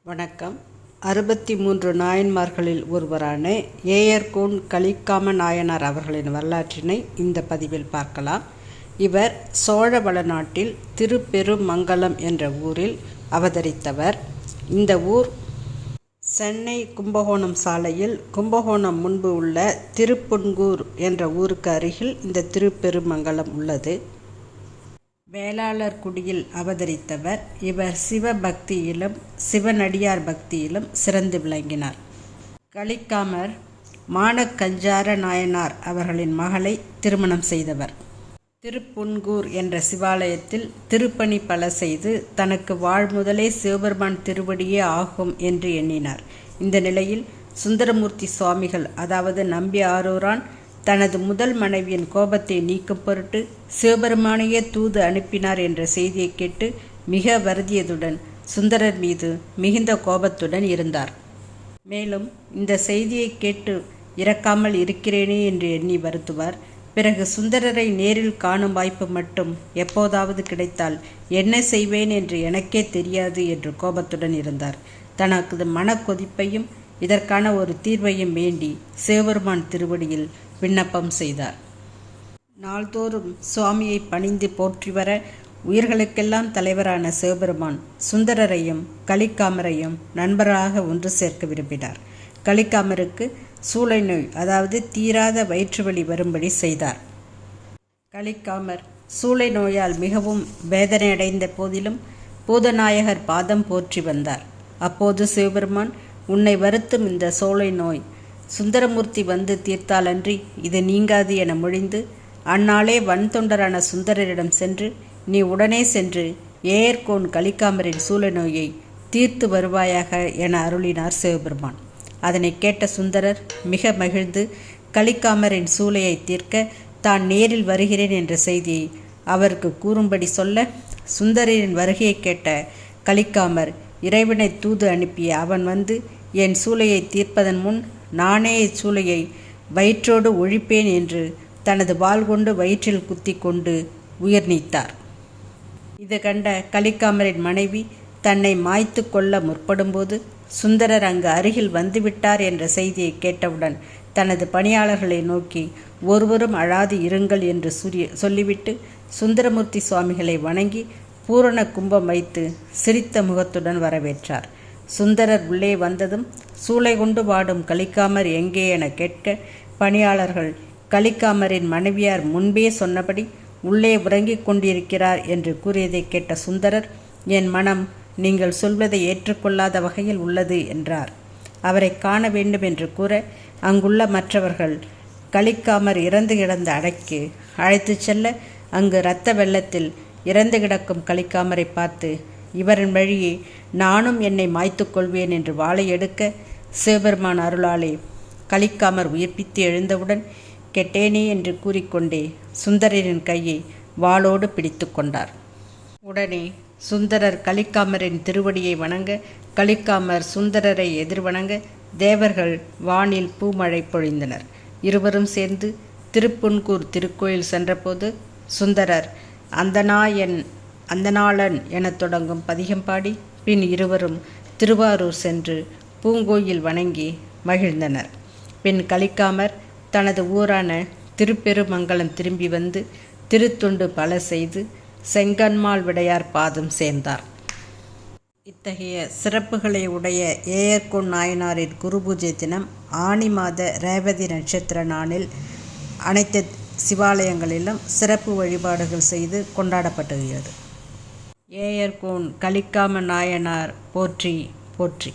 வணக்கம். 63 நாயன்மார்களில் ஒருவரான ஏயர்கோன் கலிக்காம நாயனார் அவர்களின் வரலாற்றினை இந்த பதிவில் பார்க்கலாம். இவர் சோழவள நாட்டில் திருப்பெருமங்கலம் என்ற ஊரில் அவதரித்தவர். இந்த ஊர் சென்னை கும்பகோணம் சாலையில் கும்பகோணம் முன்பு உள்ள திருப்புன்கூர் என்ற ஊருக்கு அருகில் இந்த திருப்பெருமங்கலம் உள்ளது. வேளாளர் குடியில் அவதரித்தவர். இவர் சிவபக்தியிலும் சிவனடியார் பக்தியிலும் சிறந்து விளங்கினார். கலிக்காமர் மானக்கஞ்சார நாயனார் அவர்களின் மகளை திருமணம் செய்தவர். திருப்புன்கூர் என்ற சிவாலயத்தில் திருப்பணி பல செய்து தனக்கு வாழ்முதலே சிவபெருமான் திருவடியே ஆகும் என்று எண்ணினார். இந்த நிலையில் சுந்தரமூர்த்தி சுவாமிகள் அதாவது நம்பி ஆரூரான் தனது முதல் மனைவியின் கோபத்தை நீக்கும் பொருட்டு சிவபெருமானையே தூது அனுப்பினார் என்ற செய்தியை கேட்டு மிக வருந்தியதுடன் சுந்தரர் மீது மிகுந்த கோபத்துடன் இருந்தார். மேலும் இந்த செய்தியை கேட்டு இறக்காமல் இருக்கிறேனே என்று எண்ணி வருத்துவார். பிறகு சுந்தரரை நேரில் காணும் வாய்ப்பு மட்டும் எப்போதாவது கிடைத்தால் என்ன செய்வேன் என்று எனக்கே தெரியாது என்று கோபத்துடன் இருந்தார். தனது மனக்கொதிப்பையும் இதற்கான ஒரு தீர்வையும் வேண்டி சிவபெருமான் திருவடியில் விண்ணப்பம் செய்தார். நாள்தோறும் சுவாமியை பணிந்து போற்றி வர உயிர்களுக்கெல்லாம் தலைவரான சிவபெருமான் சுந்தரரையும் கலிக்காமரையும் நண்பராக ஒன்று சேர்க்க விரும்பினார். கலிக்காமருக்கு சூளை நோய் அதாவது தீராத வயிற்றுவலி வரும்படி செய்தார். கலிக்காமர் சூளை நோயால் மிகவும் வேதனையடைந்த போதிலும் பூதநாயகர் பாதம் போற்றி வந்தார். அப்போது சிவபெருமான், உன்னை வருத்தும் இந்த சூளை நோய் சுந்தரமூர்த்தி வந்து தீர்த்தாலன்றி இது நீங்காது என மொழிந்து அந்நாளே வன் தொண்டரான சுந்தரரிடம் சென்று நீ உடனே சென்று ஏயர்கோன் கலிக்காமரின் சூளை நோயை தீர்த்து வருவாயாக என அருளினார் சிவபெருமான். அதனை கேட்ட சுந்தரர் மிக மகிழ்ந்து கலிக்காமரின் சூளையை தீர்க்க தான் நேரில் வருகிறேன் என்ற செய்தியை அவருக்கு கூறும்படி சொல்ல சுந்தரரின் வருகையை கேட்ட கலிக்காமர் இறைவனை தூது அனுப்பிய அவன் வந்து என் சூளையை தீர்ப்பதன் முன் நானே இச்சூளையை வயிற்றோடு ஒழிப்பேன் என்று தனது வாள் கொண்டு வயிற்றில் குத்தி கொண்டு உயிர் நீத்தார். இது கண்ட கலிக்காமரின் மனைவி தன்னை மாய்த்து கொள்ள முற்படும்போது சுந்தரர் அங்கு அருகில் வந்துவிட்டார் என்ற செய்தியை கேட்டவுடன் தனது பணியாளர்களை நோக்கி ஒருவரும் அழாது இருங்கள் என்று சொல்லிவிட்டு சுந்தரமூர்த்தி சுவாமிகளை வணங்கி பூரண கும்பம் வைத்து சிரித்த முகத்துடன் வரவேற்றார். சுந்தரர் உள்ளே வந்ததும் சூளை கொண்டு வாடும் கலிக்காமர் எங்கே என கேட்க பணியாளர்கள் கலிக்காமரின் மனைவியார் முன்பே சொன்னபடி உள்ளே உறங்கிக் கொண்டிருக்கிறார் என்று கூறியதை கேட்ட சுந்தரர், என் மனம் நீங்கள் சொல்வதை ஏற்றுக்கொள்ளாத வகையில் உள்ளது என்றார். அவரை காண வேண்டும் என்று கூற அங்குள்ள மற்றவர்கள் கலிக்காமர் இறந்து கிடந்த அறைக்கு அழைத்துச் செல்ல அங்கு இரத்த வெள்ளத்தில் இறந்து கிடக்கும் கலிக்காமரை பார்த்து, இவரின் வழியே நானும் என்னை மாய்த்து கொள்வேன் என்று வாளை எடுக்க சிவபெருமான் அருளாலே கலிக்காமர் உயிர்ப்பித்து எழுந்தவுடன் கெட்டேனே என்று கூறிக்கொண்டே சுந்தரரின் கையை வாளோடு பிடித்து கொண்டார். உடனே சுந்தரர் கலிக்காமரின் திருவடியை வணங்க கலிக்காமர் சுந்தரரை எதிர்வணங்க தேவர்கள் வானில் பூமழை பொழிந்தனர். இருவரும் சேர்ந்து திருப்புன்கூர் திருக்கோயில் சென்றபோது சுந்தரர் அந்தநாளன் எனத் தொடங்கும் பதிகம் பாடி பின் இருவரும் திருவாரூர் சென்று பூங்கோயில் வணங்கி மகிழ்ந்தனர். பின் கலிக்காமர் தனது ஊரான திருப்பெருமங்கலம் திரும்பி வந்து திருத்தொண்டு பல செய்து செங்கன்மால் விடையார் பாதம் சேர்ந்தார். இத்தகைய சிறப்புகளை உடைய ஏயர்கோன் நாயனாரின் குரு பூஜை தினம் ஆனி மாத ரேவதி நட்சத்திர நாளில் அனைத்து சிவாலயங்களிலும் சிறப்பு வழிபாடுகள் செய்து கொண்டாடப்பட்டு வருகிறது. ஏயர்கோன் கலிக்காம நாயனார் போற்றி போற்றி.